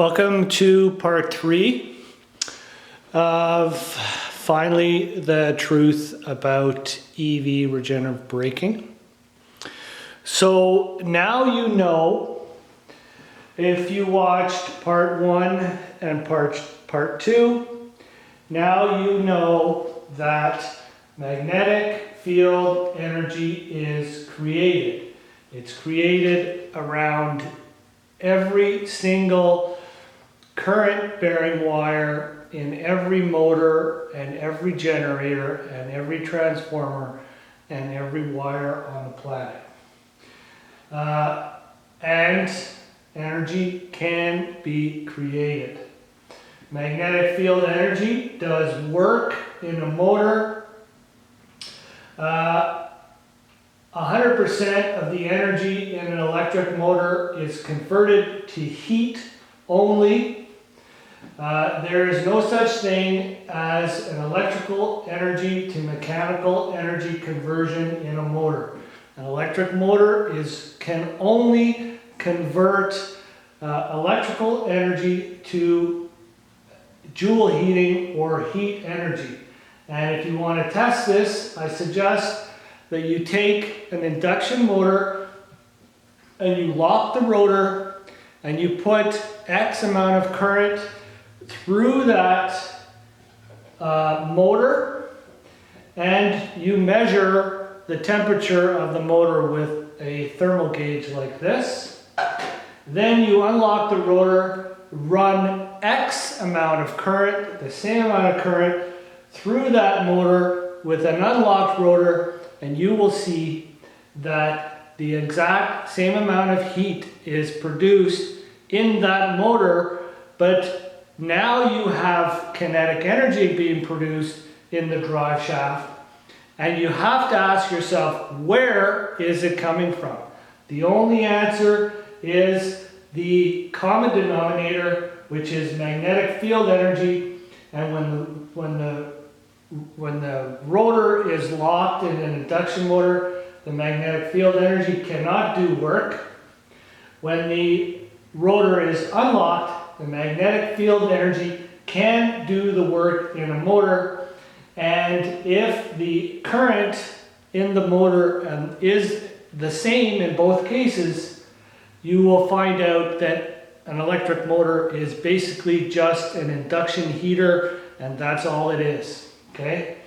Welcome to part 3 of finally the truth about EV regenerative braking. So now you know, if you watched part 1 and part 2, now you know that magnetic field energy is created. It's created around every single current bearing wire in every motor and every generator and every transformer and every wire on the planet. And energy can be created. Magnetic field energy does work in a motor. 100% of the energy in an electric motor is converted to heat only. There is no such thing as an electrical energy to mechanical energy conversion in a motor. An electric motor can only convert electrical energy to joule heating or heat energy. And if you want to test this, I suggest that you take an induction motor and you lock the rotor and you put X amount of current through that motor, and you measure the temperature of the motor with a thermal gauge like this. Then you unlock the rotor, run X amount of current, the same amount of current, through that motor with an unlocked rotor, and you will see that the exact same amount of heat is produced in that motor, but now you have kinetic energy being produced in the drive shaft, and you have to ask yourself, where is it coming from? The only answer is the common denominator, which is magnetic field energy. And when the rotor is locked in an induction motor, the magnetic field energy cannot do work. When the rotor is unlocked, the magnetic field energy can do the work in a motor. And if the current in the motor is the same in both cases, you will find out that an electric motor is basically just an induction heater, and that's all it is. Okay?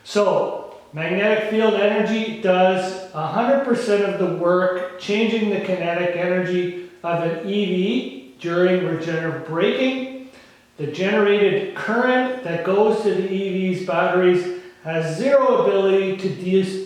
So, magnetic field energy does 100% of the work changing the kinetic energy of an EV during regenerative braking. The generated current that goes to the EV's batteries has zero ability to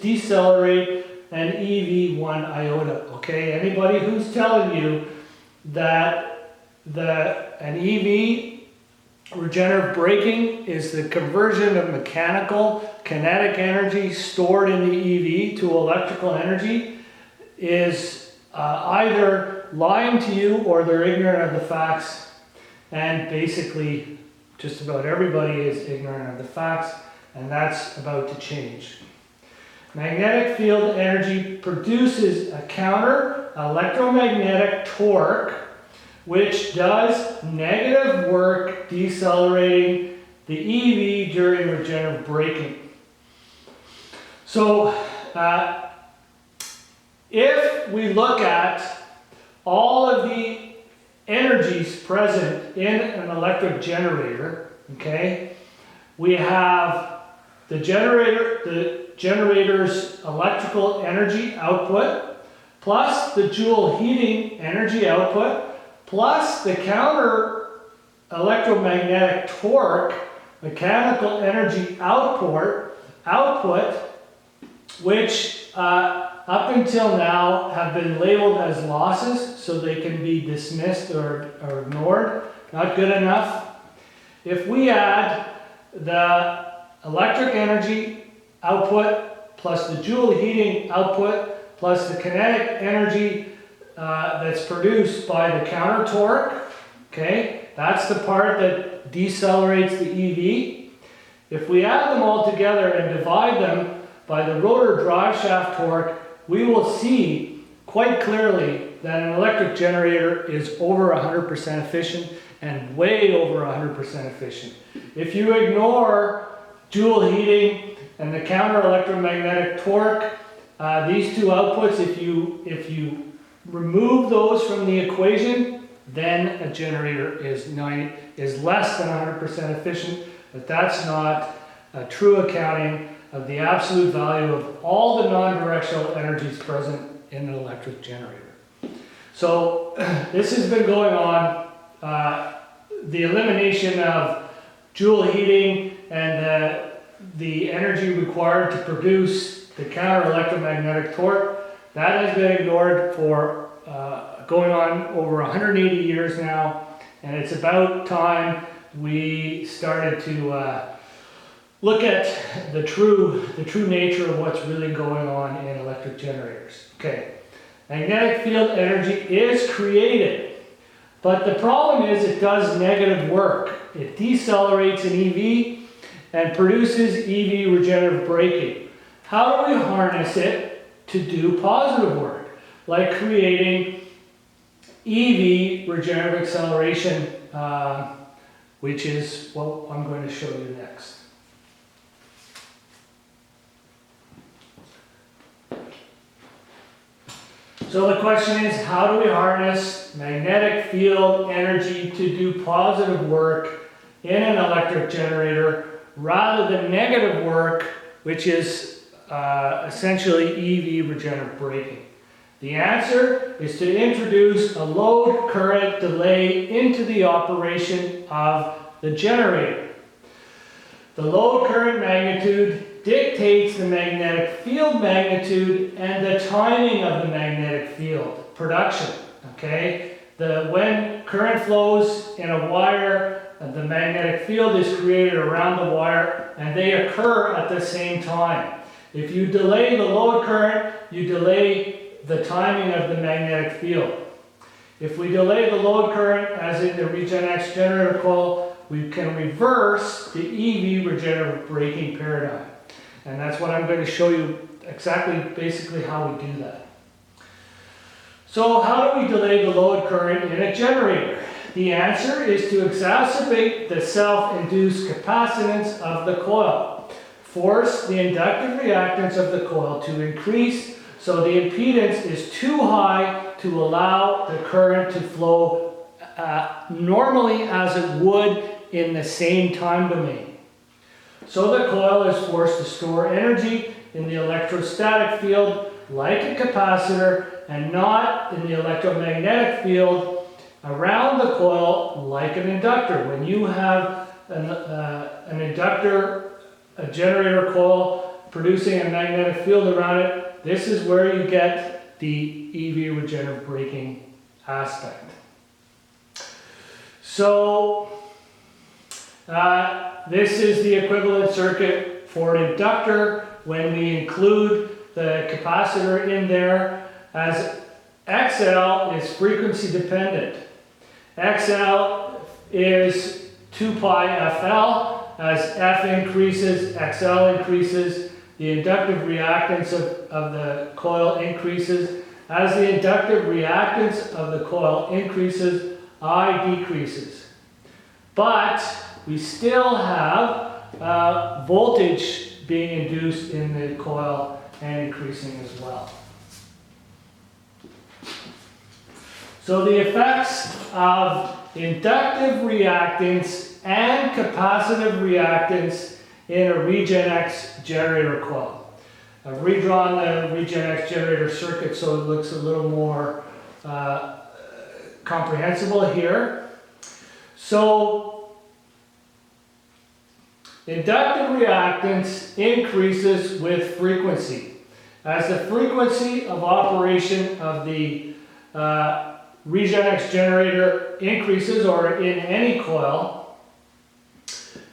decelerate an EV 1 iota. Okay? Anybody who's telling you that an EV regenerative braking is the conversion of mechanical kinetic energy stored in the EV to electrical energy is either lying to you or they're ignorant of the facts. And basically just about everybody is ignorant of the facts, and that's about to change. Magnetic field energy produces a counter electromagnetic torque which does negative work decelerating the EV during regenerative braking. So if we look at all of the energies present in an electric generator, okay, we have the generator's electrical energy output plus the joule heating energy output plus the counter electromagnetic torque mechanical energy output, which up until now have been labeled as losses so they can be dismissed or ignored. Not good enough. If we add the electric energy output plus the joule heating output plus the kinetic energy that's produced by the counter torque, okay, that's the part that decelerates the EV. If we add them all together and divide them by the rotor drive shaft torque, we will see quite clearly that an electric generator is over 100% efficient and way over 100% efficient. If you ignore joule heating and the counter electromagnetic torque, these two outputs, if you remove those from the equation, then a generator is less than 100% efficient, but that's not a true accounting of the absolute value of all the non-directional energies present in an electric generator. So this has been going on. The elimination of joule heating and the energy required to produce the counter electromagnetic torque, that has been ignored for going on over 180 years now, and it's about time we started to look at the true nature of what's really going on in electric generators. Okay, magnetic field energy is created, but the problem is it does negative work. It decelerates an EV and produces EV regenerative braking. How do we harness it to do positive work, like creating EV regenerative acceleration, which is what I'm going to show you next. So the question is, how do we harness magnetic field energy to do positive work in an electric generator rather than negative work, which is essentially EV regenerative braking? The answer is to introduce a load current delay into the operation of the generator. The load current magnitude dictates the magnetic field magnitude and the timing of the magnetic field production. Okay? When current flows in a wire, the magnetic field is created around the wire and they occur at the same time. If you delay the load current, you delay the timing of the magnetic field. If we delay the load current, as in the Regenerative generator coil, we can reverse the EV regenerative braking paradigm. And that's what I'm going to show you basically how we do that. So how do we delay the load current in a generator? The answer is to exacerbate the self-induced capacitance of the coil. Force the inductive reactance of the coil to increase so the impedance is too high to allow the current to flow normally as it would in the same time domain. So the coil is forced to store energy in the electrostatic field like a capacitor and not in the electromagnetic field around the coil like an inductor. When you have an inductor, a generator coil producing a magnetic field around it, this is where you get the EV regenerative braking aspect. So this is the equivalent circuit for an inductor when we include the capacitor in there, as XL is frequency dependent. XL is 2 pi FL. As F increases, XL increases. The inductive reactance of the coil increases. As the inductive reactance of the coil increases, I decreases. But we still have voltage being induced in the coil and increasing as well. So the effects of inductive reactance and capacitive reactance in a Regenerative generator coil. I've redrawn the Regenerative generator circuit so it looks a little more comprehensible here. So inductive reactance increases with frequency. As the frequency of operation of the Regenerative generator increases, or in any coil,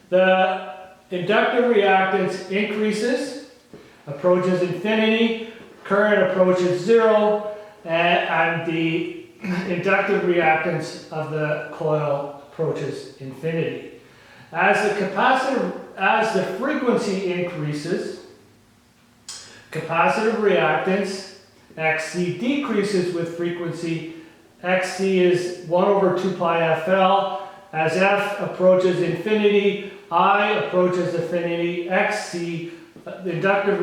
the inductive reactance increases, approaches infinity, current approaches zero, and the inductive reactance of the coil approaches infinity. As the frequency increases, capacitive reactance XC decreases with frequency. XC is 1 over 2 pi FL. As F approaches infinity, I approaches affinity, XC, the inductive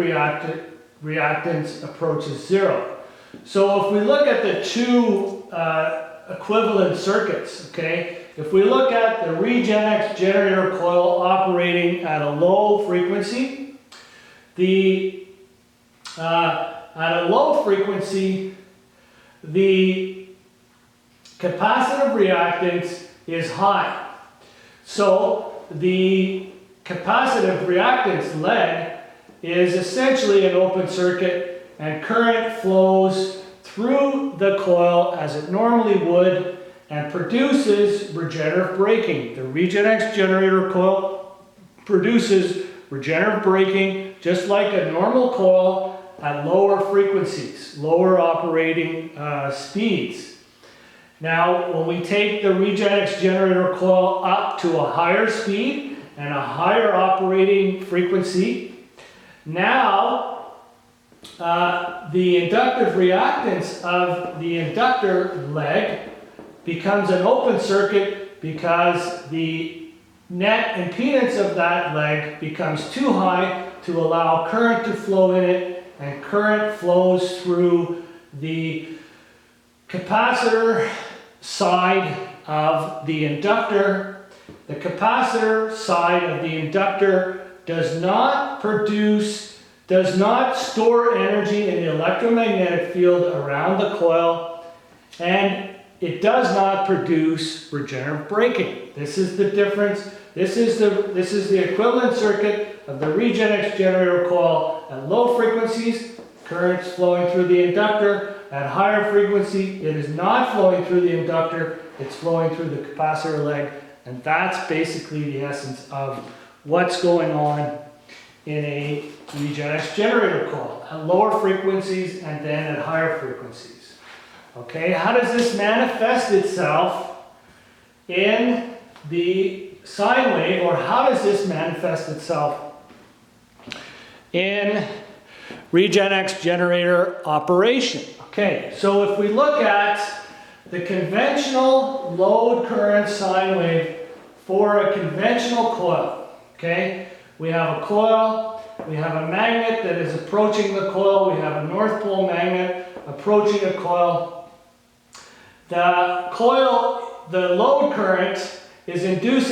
reactance approaches 0. So if we look at the two equivalent circuits, okay, if we look at the Regenerative generator coil operating at a low frequency, at a low frequency, the capacitive reactance is high. So the capacitive reactance leg is essentially an open circuit, and current flows through the coil as it normally would and produces regenerative braking. The Regenerative generator coil produces regenerative braking just like a normal coil at lower frequencies, lower operating speeds. Now, when we take the Regenerative generator coil up to a higher speed and a higher operating frequency, now the inductive reactance of the inductor leg becomes an open circuit because the net impedance of that leg becomes too high to allow current to flow in it, and current flows through the capacitor side of the inductor. The capacitor side of the inductor does not store energy in the electromagnetic field around the coil, and it does not produce regenerative braking. This is the difference. This is the equivalent circuit of the Regenerative generator coil at low frequencies, currents flowing through the inductor. At higher frequency, it is not flowing through the inductor, it's flowing through the capacitor leg, and that's basically the essence of what's going on in a Regenerative generator coil at lower frequencies and then at higher frequencies. Okay, how does this manifest itself in the sine wave, or how does this manifest itself in Regenerative generator operation? Okay, so if we look at the conventional load current sine wave for a conventional coil, okay, we have a coil, we have a magnet that is approaching the coil, we have a North Pole magnet approaching a coil. The load current is inducing